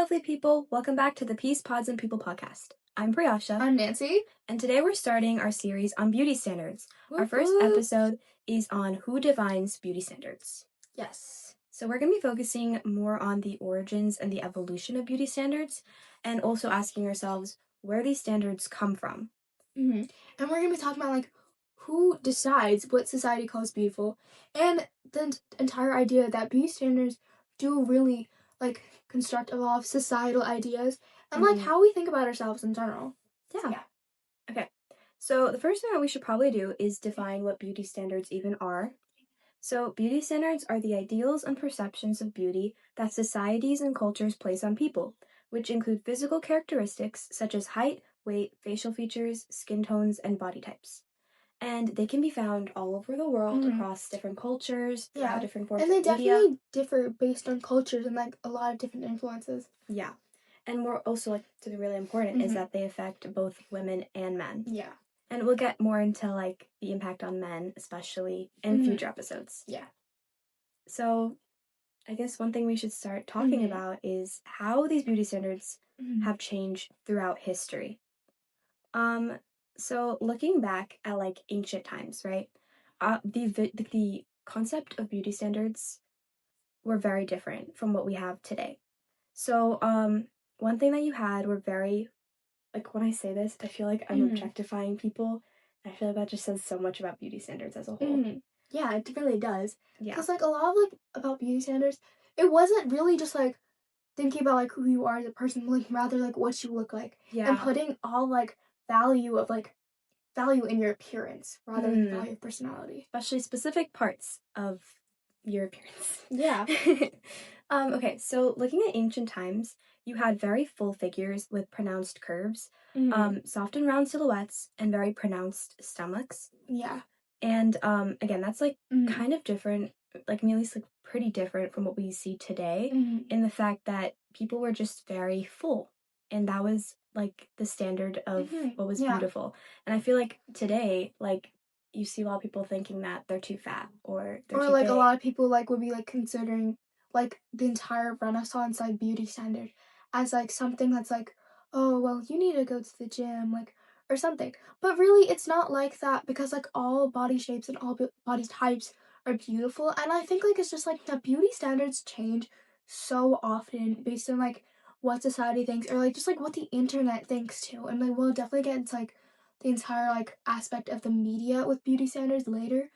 lovely people. Welcome back to the Peace Pods and People podcast. I'm Priyasha. I'm Nancy. And today we're starting our series on beauty standards. Whoop, our first whoop. episode is on who defines beauty standards. Yes. So we're going to be focusing more on the origins and the evolution of beauty standards, and also asking ourselves where these standards come from. Mm-hmm. And we're going to be talking about, who decides what society calls beautiful, and the entire idea that beauty standards do really, construct a lot of societal ideas, and, how we think about ourselves in general. Yeah. So, yeah. Okay. So the first thing that we should probably do is define what beauty standards even are. So beauty standards are the ideals and perceptions of beauty that societies and cultures place on people, which include physical characteristics such as height, weight, facial features, skin tones, and body types. And they can be found all over the world across different cultures, throughout different forms of media. And they definitely differ based on cultures and, a lot of different influences. Yeah. And more also, to be really important, is that they affect both women and men. Yeah. And we'll get more into, the impact on men, especially in future episodes. Yeah. So, I guess one thing we should start talking about is how these beauty standards have changed throughout history. So looking back at, ancient times, right? The concept of beauty standards were very different from what we have today. So, one thing that you had were very, when I say this, I feel like I'm objectifying people. I feel like that just says so much about beauty standards as a whole. Yeah, it really does. Yeah. Because, a lot of, about beauty standards, it wasn't really just, thinking about, who you are as a person, rather, what you look like. Yeah. And putting all, value in your appearance, rather than value of personality. Especially specific parts of your appearance. Yeah. Okay, so looking at ancient times, you had very full figures with pronounced curves, soft and round silhouettes, and very pronounced stomachs. Yeah. And again, that's kind of different, at least pretty different from what we see today, in the fact that people were just very full, and that was the standard of what was beautiful. And I feel like today, you see a lot of people thinking that they're too fat or they're too big. A lot of people would be considering the entire Renaissance beauty standard as something that's oh well, you need to go to the gym or something. But really it's not like that, because all body shapes and all body types are beautiful. And I think it's just the beauty standards change so often based on what society thinks, or just what the internet thinks too. And we'll definitely get into the entire aspect of the media with beauty standards later.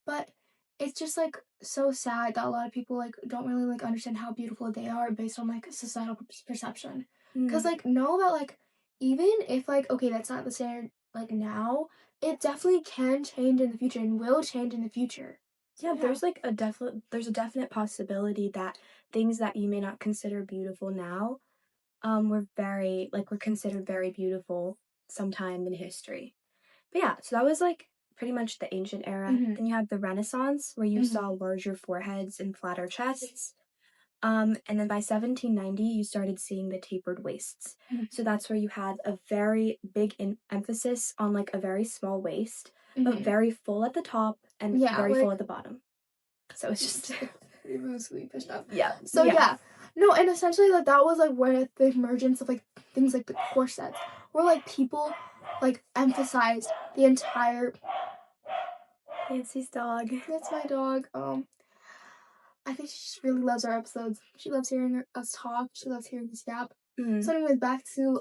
But it's just so sad that a lot of people don't really understand how beautiful they are based on societal perception. Because know that even if okay, that's not the standard now, it definitely can change in the future and will change in the future. Yeah, there's a definite possibility that things that you may not consider beautiful now were considered very beautiful sometime in history. But yeah, so that was pretty much the ancient era. Then you had the Renaissance, where you saw larger foreheads and flatter chests. And then by 1790, you started seeing the tapered waists. So that's where you had a very big emphasis on a very small waist, but very full at the top and very full at the bottom. So it's just mostly pushed up. Yeah. So yeah. No, and essentially that was where the emergence of things like the corsets, where people emphasized the entire. Nancy's dog. That's my dog. I think she just really loves our episodes. She loves hearing us talk. She loves hearing us yap. So anyways, back to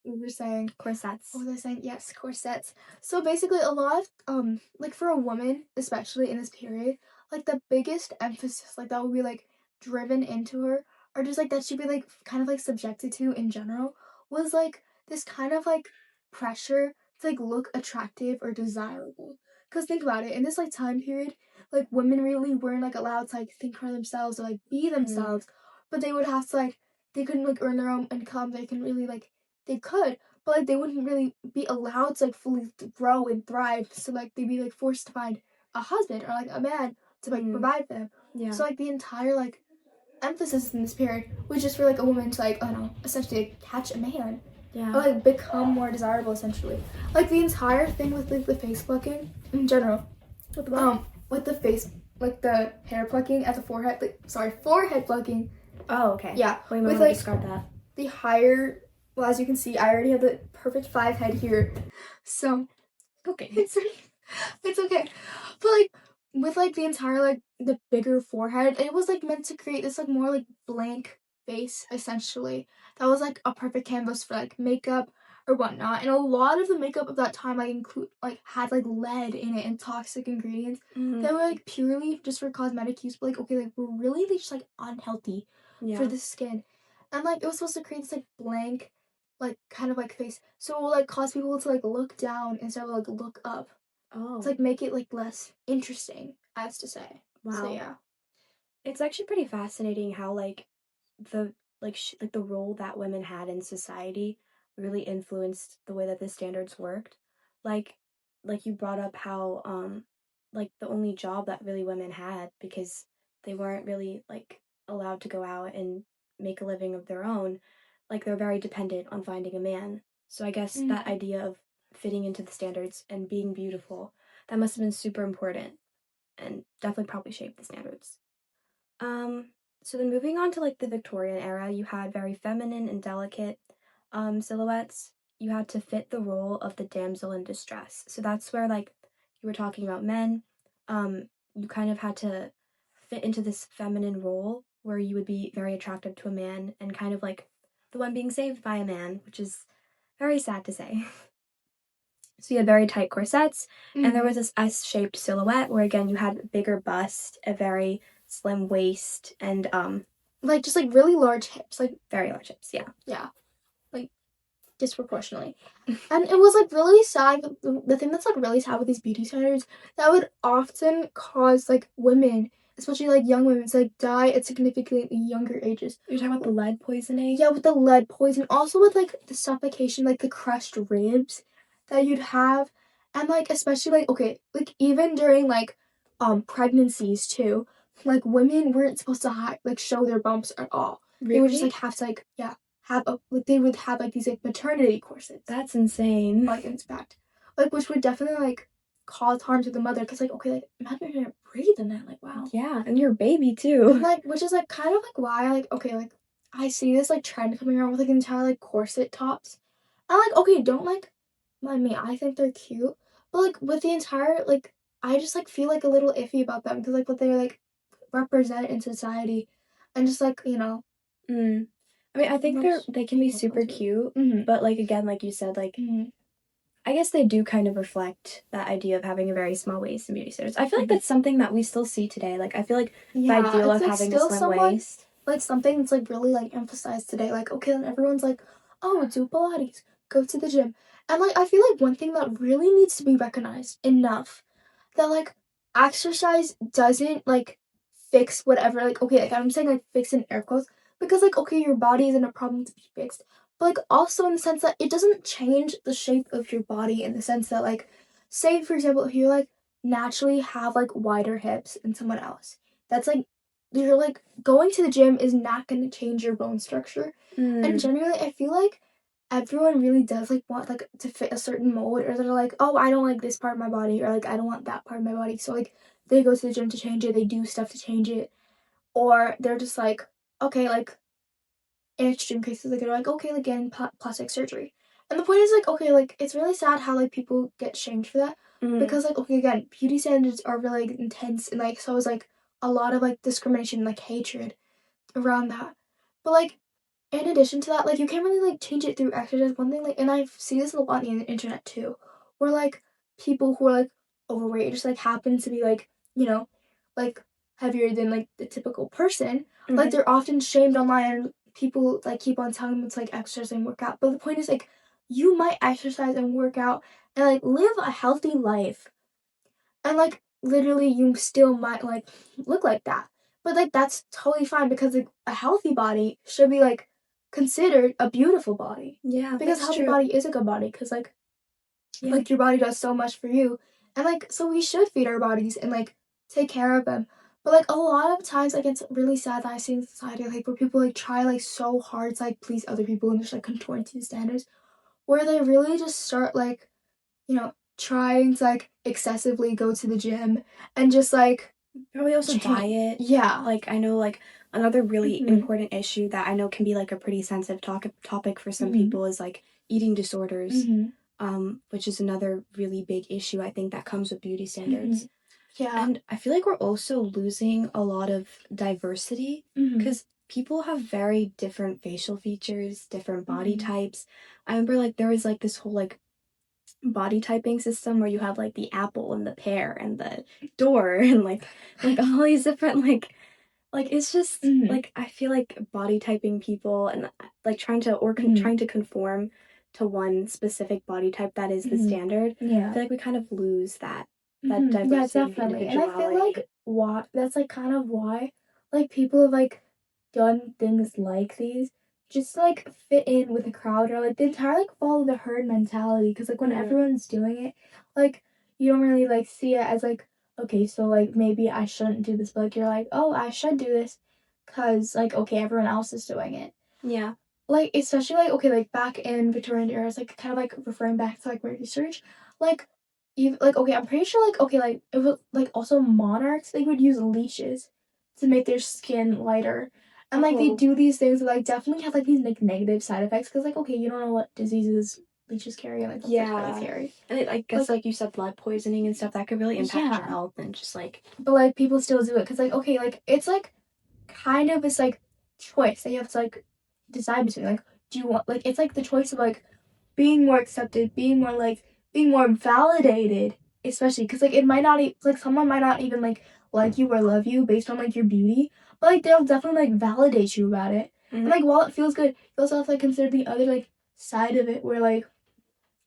we were saying corsets. What was I saying? Yes, corsets. So basically, a lot of for a woman, especially in this period, the biggest emphasis that would be driven into her, or just that she'd be kind of subjected to in general, was this kind of pressure to look attractive or desirable. Because think about it, in this time period, women really weren't allowed to think for themselves or be themselves, but they would have to they couldn't earn their own income. They can really they could, but they wouldn't really be allowed to fully grow and thrive. So they'd be forced to find a husband or a man to provide for them. Yeah. So the entire emphasis in this period was just for a woman to I don't know, essentially catch a man. Yeah. Or become more desirable, essentially. The entire thing with the face plucking in general. With the face, the hair plucking at the forehead. Forehead plucking Oh, okay. Yeah, Wait, with Mama, like describe that. the higher. Well, as you can see, I already have the perfect 5 head here, so Okay. it's okay. But like with like the entire like the bigger forehead, it was like meant to create this like more like blank face essentially. That was like a perfect canvas for like makeup or whatnot. And a lot of the makeup of that time like include like had like lead in it and toxic ingredients that were like purely just for cosmetic use, but like okay, like were really just like unhealthy for Yeah. the skin. And like it was supposed to create this like blank like kind of like face. So it will like cause people to like look down instead of like look up to Oh, like make it like less interesting, as to say. So wow. yeah. It's actually pretty fascinating how the like the role that women had in society really influenced the way that the standards worked. Like like you brought up how like the only job that really women had because they weren't really like allowed to go out and make a living of their own, like they're very dependent on finding a man. So I guess that Mm-hmm. idea of fitting into the standards and being beautiful, that must have been super important and definitely probably shaped the standards. Um, so then moving on to like the Victorian era, you had very feminine and delicate silhouettes. You had to fit the role of the damsel in distress. So that's where like you were talking about men. You kind of had to fit into this feminine role where you would be very attractive to a man and kind of like the one being saved by a man, which is very sad to say. So you had very tight corsets, and there Mm-hmm. was this S-shaped silhouette where again you had a bigger bust, a very slim waist, and Like just like really large hips, like very large hips. Yeah. yeah, like disproportionately. And it was like really sad. The thing that's like really sad with these beauty standards that would often cause like women, especially like young women, to like die at significantly younger ages. You're talking about the lead poisoning? Yeah, with the lead poison, also with like the suffocation, like the crushed ribs that you'd have, and like especially like okay, like even during like pregnancies too, like women weren't supposed to like show their bumps at all. They would just like Really? have to like yeah have a like they would have like these like maternity corsets That's insane. like in fact, like which would definitely like cause harm to the mother because like okay like imagine you're gonna breathe in that like wow Yeah, and you're a baby and too. like which is like kind of like why like okay like I see this like trend coming around with like entire like corset tops. I'm like okay don't like mind me I think they're cute but like with the entire like I just like feel like a little iffy about them because like what they like represent in society and just like you know Mm. I mean, I think much they can be people go super into it. cute, Mm-hmm. but like again, like you said, like Mm-hmm. I guess they do kind of reflect that idea of having a very small waist in beauty standards. I feel like Mm-hmm. that's something that we still see today. Like I feel like the Yeah, ideal it's of like having a still slim somewhat waist. like something that's like really like emphasized today. Like, okay, then everyone's like, oh, do Pilates, go to the gym. And like I feel like one thing that really needs to be recognized enough that like exercise doesn't like fix whatever like okay, like I'm saying like fix in air quotes because like okay, your body isn't a problem to be fixed. But like also in the sense that it doesn't change the shape of your body in the sense that like say for example if you like naturally have like wider hips than someone else that's like you're like going to the gym is not going to change your bone structure and Mm. generally I feel like everyone really does like want like to fit a certain mold or they're like oh I don't like this part of my body or like I don't want that part of my body so like they go to the gym to change it they do stuff to change it or they're just like okay like in extreme cases like they're like okay like getting plastic surgery and the point is like okay like it's really sad how like people get shamed for that Mm. because like okay again beauty standards are really like, intense and like so is like a lot of like discrimination like hatred around that but like in addition to that, like you can't really like change it through exercise. One thing, like, and I see this a lot on the internet too, where like people who are like overweight just like happen to be like you know, like heavier than like the typical person. Like Mm-hmm. they're often shamed online, and people like keep on telling them to like exercise and work out. But the point is like you might exercise and work out and like live a healthy life and like literally you still might like look like that. But like that's totally fine because like a healthy body should be like considered a beautiful body. Yeah, Because a that's healthy true. body is a good body because Yeah. like your body does so much for you. And like so we should feed our bodies and like take care of them. But like a lot of times like it's really sad that I see in society like where people like try like so hard to like please other people and just like conform to standards where they really just start like trying to like excessively go to the gym and just like Probably also change. diet. Yeah. Like I know like Another really Mhm. important issue that I know can be like a pretty sensitive topic for some Mhm. people is like eating disorders, Mhm. which is another really big issue I think that comes with beauty standards. Mhm. Yeah. And I feel like we're also losing a lot of diversity Mhm. because people have very different facial features, different body Mhm. types. I remember like there was like this whole like body typing system where you have like the apple and the pear and the door and like all these different like it's just Mhm. like I feel like body typing people and like Mhm. trying to conform to one specific body type that is the Mhm. standard. I Yeah. feel like we kind of lose that Yeah, diversity and definitely. And I feel individuality. like why that's like kind of why like people have like done things like these just to like fit in with the crowd or like the entire like follow the herd mentality because like when Mhm. everyone's doing it, like you don't really like see it as like okay, so like maybe I shouldn't do this, but like you're like, oh, I should do this because like okay, everyone else is doing it. Yeah. Like, especially, like, okay, like, back in Victorian era, it's, like, kind of, like, referring back to, like, my research, like, you like, okay, I'm pretty sure, like, okay, like, it was, like, also monarchs, they would use leashes to make their skin lighter, and, like, they Oh, do these things that, like, definitely have, like, these, like, negative side effects because like, okay, you don't know what diseases leeches carry, and, like, that's, like, really yeah. scary. And I guess Like like you said blood poisoning and stuff that could really impact your yeah, health and just like but, like, people still do it because like, okay, like, it's, like, kind of this like choice that you have to like decide between. Like, do you want like it's like the choice of like being more accepted, being more validated, especially because like it might not like someone might not even like you or love you based on like your beauty, but like they'll definitely like validate you about it. And mhm. like while it feels good, you also have to like consider the other like side of it where like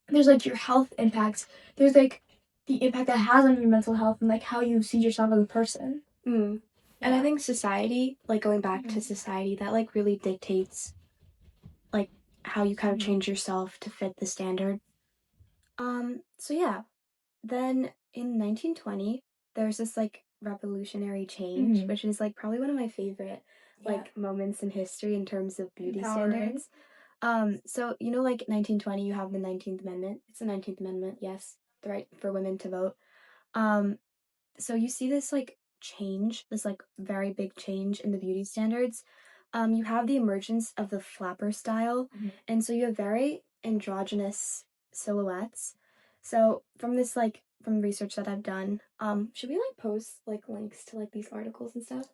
there's like your health impacts. There's like the impact that has on your mental health and like how you see yourself as a person. Mm. And I Yeah. think society, like going back to Mhm. society, that like really dictates like how you kind of Mhm. change yourself to fit the standard. So yeah, then in 1920, there's this like revolutionary change, Mhm. which is like probably one of my favorite Yeah. like moments in history in terms of beauty Empowering. standards. So you know, like 1920, you have the 19th Amendment. It's the 19th Amendment, yes, the right for women to vote. Um, so you see this like change, this like very big change in the beauty standards. You have the emergence of the flapper style, Mhm. and so you have very androgynous silhouettes. So from this like from research that I've done, should we like post like links to like these articles and stuff?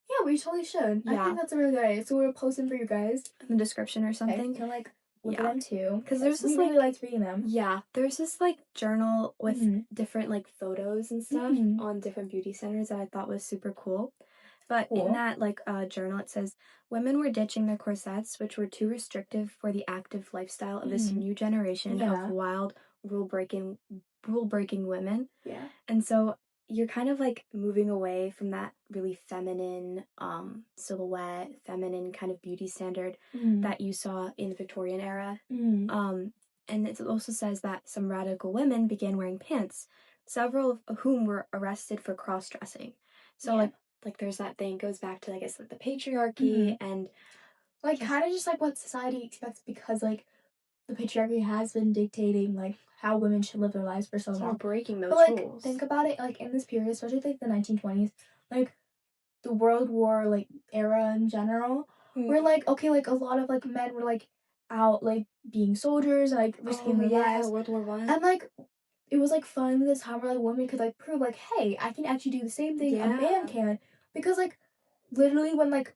Yeah, we totally should. I think Yeah, that's a really good idea. So we'll post them for you guys. in the description or Okay, you something. can like look at Yeah, them too, because because there's we this really like liked reading them. yeah, there's this like journal with Mhm. different like photos and stuff Mhm. on different beauty centers that I thought was super cool. But in Cool. that like journal, it says women were ditching their corsets, which were too restrictive for the active lifestyle of this Mhm. new generation of Yeah. wild rule breaking women. Yeah. And so you're kind of like moving away from that really feminine silhouette, feminine kind of beauty standard Mhm. that you saw in the Victorian era. Mhm. Um, and it also says that some radical women began wearing pants, several of whom were arrested for cross dressing. So Yeah. like there's that thing goes back to I guess like the patriarchy Mhm. and Like just kind of just like what society expects because like the patriarchy has been dictating like how women should live their lives for so so we're long. breaking But those like rules. think about it like in this period, especially like the 1920s, like the World War like era in general, where Mm. like okay, like a lot of like men were like out like being soldiers, like risking Oh their yeah, lives, World War I. and like it was like finally this time where like women could like prove like, hey, I can actually do the same thing a man Yeah. can, because like literally when like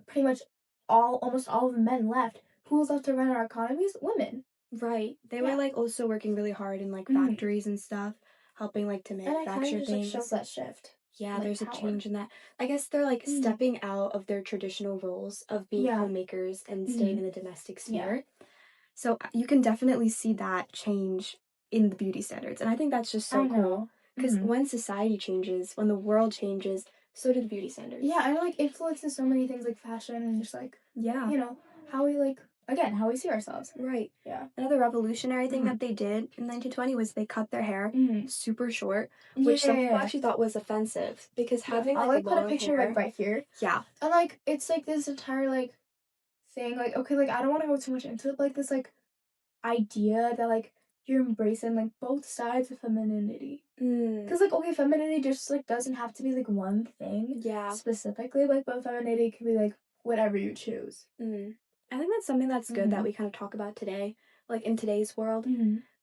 pretty much almost all of the men left, who was left to run our economies? Women. Right. They were Yeah. like also working really hard in like Hmm. factories and stuff, helping like to And it kind of manufacture just like shows things. that shift, Yeah, like there's a power. change in that. I guess they're like Hmm. stepping out of their traditional roles of being Yeah. homemakers and staying Hmm. in the domestic Yeah. sphere. So you can definitely see that change in the beauty standards. And I think that's just so I cool know. because Hmm. when society changes, when the world changes, so do the beauty standards. Yeah, and it like influences so many things like fashion and just like Yeah, you know how we like again how we see ourselves. right. Yeah. Another revolutionary thing Hmm. that they did in 1920 was they cut their hair Hmm. super short, Yeah, which yeah, some people yeah. actually thought was offensive because Yeah. having I'll like like put a long picture like hair, right here, yeah, and like it's like this entire like thing like okay like I don't want to go too much into it, but like this like idea that like you're embracing, like, both sides of femininity. Mm. Because, like, okay, femininity just, like, doesn't have to be, like, one thing Yeah. specifically, like, but femininity can be, like, whatever you choose. I think that's something that's good that we kind of talk about today, like in today's world,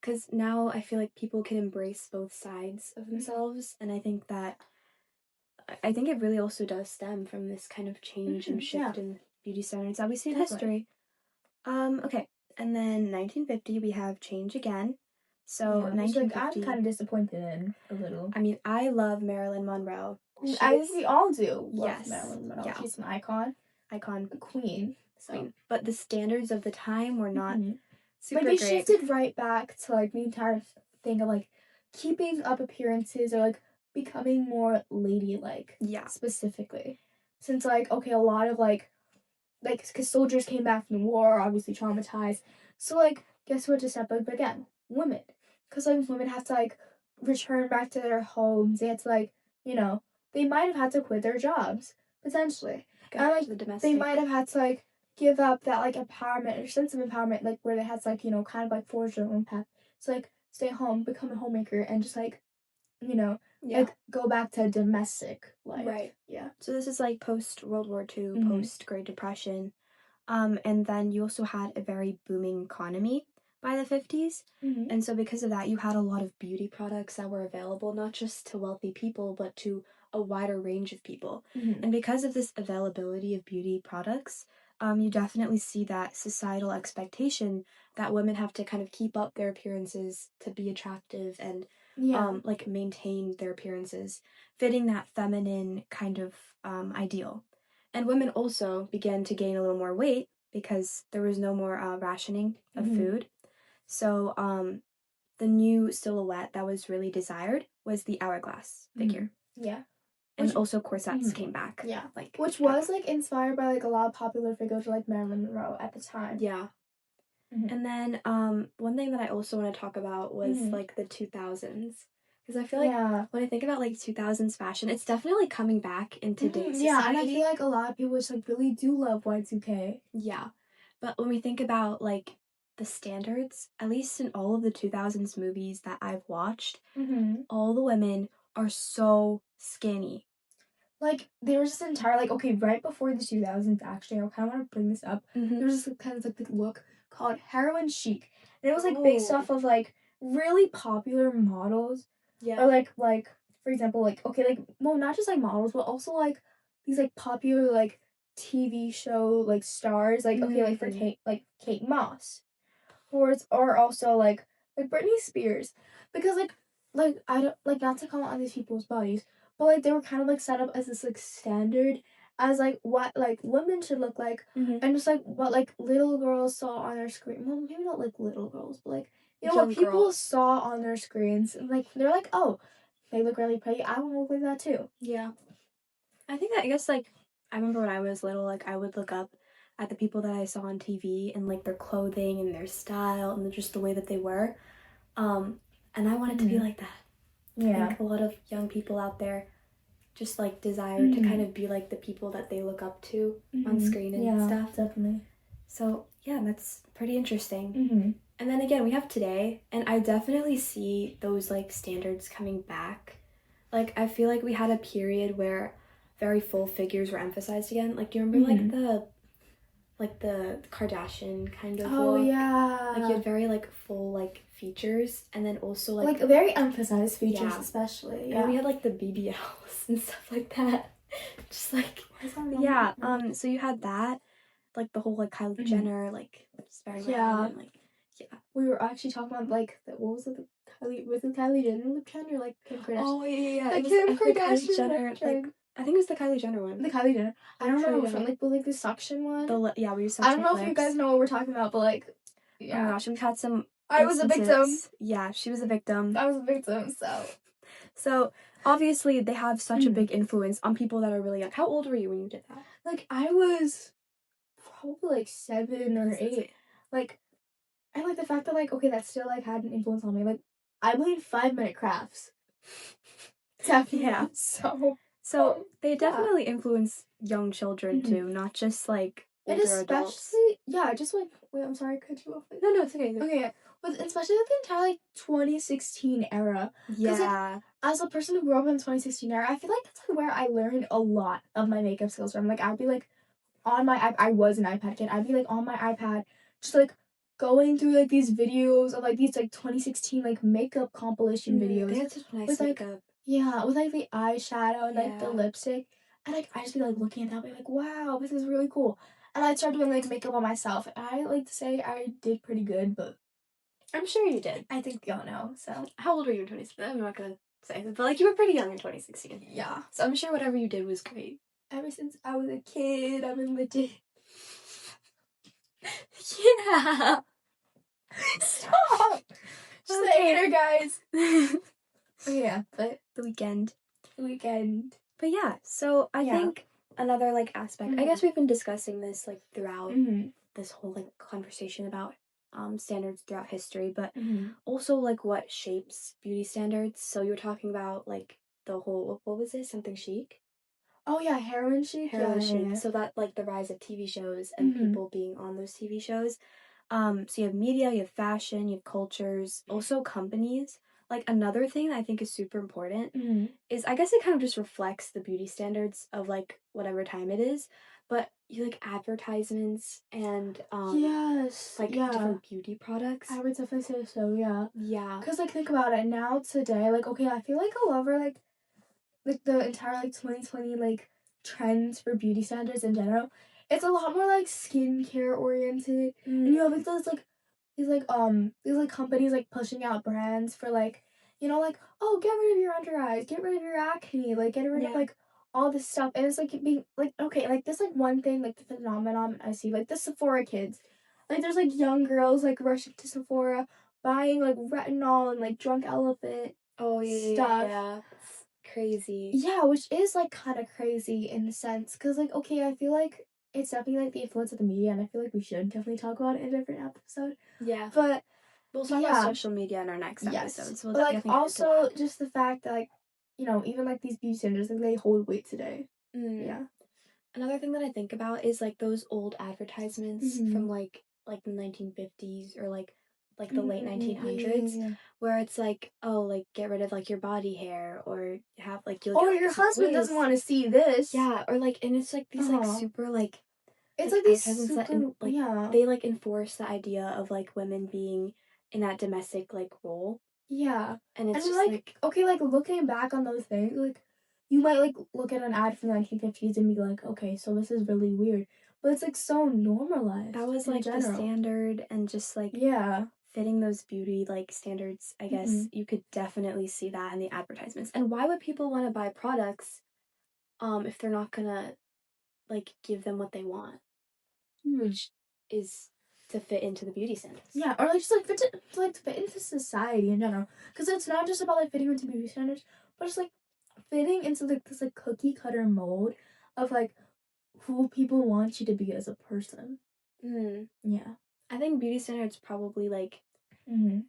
because now I feel like people can embrace both sides of themselves, and I think it really also does stem from this kind of change and shift in beauty standards that we see in history. Okay, and then 1950 we have change again. So Which, 1950. like, I'm kind of disappointed in a little. I mean, I love Marilyn Monroe. I think we all do love Yes, Marilyn Monroe. yeah. She's an icon. A queen. So. But the standards of the time were not super like, they great. shifted right back to, like, the entire thing of, like, keeping up appearances or, like, becoming more ladylike. Yeah. Specifically. Since, like, okay, a lot of, like, because soldiers came back from the war, obviously traumatized. So, like, guess what just happened again? Women. Because, like, women have to, like, return back to their homes. They had to, like, you know, they might have had to quit their jobs, potentially. And, like, they might have had to, like, give up that, like, empowerment or sense of empowerment, like, where they had to, like, you know, kind of, like, forge their own path. So, like, stay home, become a homemaker, and just, like, you know, like, go back to domestic life. Right. Yeah. So this is, like, post-World War II, post-Great Depression. And then you also had a very booming economy by the 50s. And so because of that, you had a lot of beauty products that were available, not just to wealthy people, but to a wider range of people. And because of this availability of beauty products, you definitely see that societal expectation that women have to kind of keep up their appearances to be attractive and like maintain their appearances, fitting that feminine kind of ideal. And women also began to gain a little more weight because there was no more rationing of food. So the new silhouette that was really desired was the hourglass figure. Yeah. And also corsets came back. Yeah. Which was, like, inspired by, like, a lot of popular figures like Marilyn Monroe at the time. Yeah. And then one thing that I also want to talk about was like the 2000s. Because I feel like when I think about like 2000s fashion, it's definitely coming back in today's society. Yeah, and I feel like a lot of people just, like, really do love Y2K. Yeah. But when we think about like the standards, at least in all of the 2000s movies that I've watched, all the women are so skinny. Like, there was this entire, like, okay, right before the 2000s, actually, I kind of want to bring this up. There was this kind of, like, the look called heroin chic. And it was, like, based off of, like, really popular models. Yeah. Or, like, for example, like, okay, like, well, not just, like, models, but also, like, these, like, popular, like, TV show, like, stars. Like, okay, like, for Kate Moss. Or also, like, Britney Spears. Because, like, I don't, like, not to comment on these people's bodies, but, like, they were kind of, like, set up as this, like, standard as, like, what, like, women should look like, and just, like, what, like, little girls saw on their screen. Well, maybe not, like, little girls, but, like, you know, what people saw on their screens, and, like, they're like, oh, they look really pretty, I want to look like that, too. Yeah. I think that, I guess, like, I remember when I was little, like, I would look up at the people that I saw on TV and, like, their clothing and their style and just the way that they were. And I wanted to be like that. Yeah. I think a lot of young people out there just, like, desire to kind of be like the people that they look up to on screen and stuff. Definitely. So, yeah, that's pretty interesting. And then again, we have today, and I definitely see those, like, standards coming back. Like, I feel like we had a period where very full figures were emphasized again. Like, do you remember, like, the Kardashian kind of look? Yeah. Like, you had very, like, full, like, features, and then also, like... Like, very emphasized features, especially. Yeah. And we had, like, the BBLs and stuff like that. Just, like... Yeah, so you had that, like, the whole, like, Kylie Jenner, like, just very round and, like... Yeah. We were actually talking about, like, what was it? Was it Kylie Jenner lip trend or, like, Kim Kardashian? Oh, yeah. The It was, Kim Kylie Kardashian Jenner, lip trend. like, I think it was the Kylie Jenner one. The Kylie Jenner. I don't remember which one. Like, but, like, the suction one? Yeah, we used suction I don't know if you guys know what we're talking about, but, like, yeah. Oh my gosh, we've had some I was a victim. Yeah, she was a victim. I was a victim, so... So, obviously, they have such a big influence on people that are really young. How old were you when you did that? Like, I was probably, like, 7 or 8. Like, I like the fact that, like, okay, that still, like, had an influence on me. Like, I played 5-minute crafts. Definitely. Yeah. So they definitely influence young children, too, not just, like, older adults. Yeah, just, like... Wait, I'm sorry, cut you off. No, it's okay. Okay, But especially with the entire, like, 2016 era. Because like, Yeah. as a person who grew up in the 2016 era, I feel like that's, like, where I learned a lot of my makeup skills from. Like, I'd be, like, on my I was an iPad kid. I'd be, like, on my iPad just, like, going through, like, these videos of, like, these, like, 2016, like, makeup compilation They videos had such nice with, like makeup. yeah, with, like, the eyeshadow and, like, the Yeah. lipstick, and, like, I just be, like, looking at that, be like, "Wow, this is really cool." And I'd start doing, like, makeup on myself. I like to say I did pretty good, but I'm sure you did. I think y'all know, so How old were you in 2016? I'm not gonna say, but like you were pretty young in 2016. yeah. So I'm sure whatever you did was great. Ever since I was a kid, I've been legit. Yeah. Stop! Just the Okay. hater, guys. The Yeah, but weekend. weekend. But yeah, so I Yeah. think another like aspect. I Mhm. guess we've been discussing this like throughout Mhm. this whole like conversation about standards throughout history, but Mhm. also like what shapes beauty standards. So you were talking about like the whole what was it? Something chic? Oh yeah, heroin chic. Yeah, Heroin yeah, chic. yeah. So that like the rise of TV shows and Mhm. people being on those TV shows. So you have media, you have fashion, you have cultures, also companies. Like another thing that I think is super important Mhm. is I guess it kind of just reflects the beauty standards of like whatever time it is, but you like advertisements and Yes. like Yeah. different beauty products. I would definitely say so. Yeah. Yeah. Cause like think about it now today. Like okay, I feel like a lot of our like the entire like 2020 like trends for beauty standards in general, it's a lot more like skincare oriented. And you have like these like companies like pushing out brands for like, you know, like, oh, get rid of your under eyes, get rid of your acne, like get rid of Yeah. like all this stuff. And it's like being like okay, like this like one thing, like the phenomenon I see, like the Sephora kids. Like there's like young girls like rushing to Sephora buying like retinol and like drunk elephant Oh stuff. yeah. It's crazy. Yeah, which is like kind of crazy in the sense, because like okay, I feel like it's definitely like the influence of the media, and I feel like we should definitely talk about it in a different episode. Yeah. But We'll talk about yeah, social media in our next yes, episode, so we'll but like definitely get into also that. just the fact that like you know even like these beauty standards like they hold weight today. Mm. Yeah. Another thing that I think about is like those old advertisements from Mhm. like the 1950s or like the late Mhm. Yeah, yeah, 1900s yeah, yeah. where it's like, oh, like get rid of like your body hair or have like you'll get Or like your this husband doesn't voice. want to see this. Yeah, or like and it's like Uh these like huh. super It's like like these advertisements that super like yeah they like enforce the idea of like women being in that domestic like role. yeah. And And it's just like like okay, like looking back on those things, like you might like look at an ad from the 1950s and be like, okay, so this is really weird, but it's like so that normalized was in like the general. standard and just like Yeah. fitting those beauty like standards, I guess Mhm. you could definitely see that in the advertisements. And why would people want to buy products if they're not gonna like give them what they want, Hmm. which is to fit into the beauty standards. Yeah, or like just like like to fit into society in general, because it's not just about like fitting into beauty standards, but it's like fitting into like this like cookie cutter mold of like who people want you to be as a person. Mm. Yeah. I think beauty standards probably like Mhm.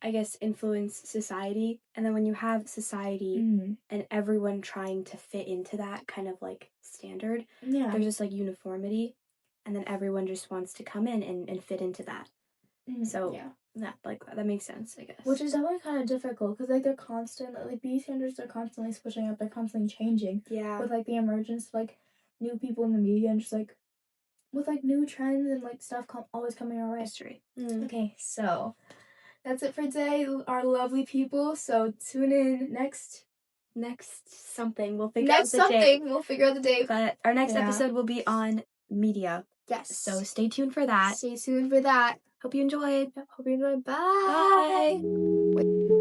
I guess influence society, and then when you have society Mhm. and everyone trying to fit into that kind of like standard, Yeah. there's just like uniformity, and then everyone just wants to come in and fit into that. Mhm. So Yeah. that makes sense, I Which guess. is definitely kind of difficult because like they're constant like beauty standards are constantly switching up, they're constantly changing Yeah. with like the emergence of like new people in the media and just like with like new trends and like stuff always coming our way. History. Mm. Okay, so that's it for today, our lovely people. So tune in Next something. We'll figure out next the date. something. We'll figure out the date. But our next Yeah. episode will be on media. Yes. So stay tuned for that. Stay tuned for that. Hope you enjoyed. Hope you enjoy. Bye. Bye.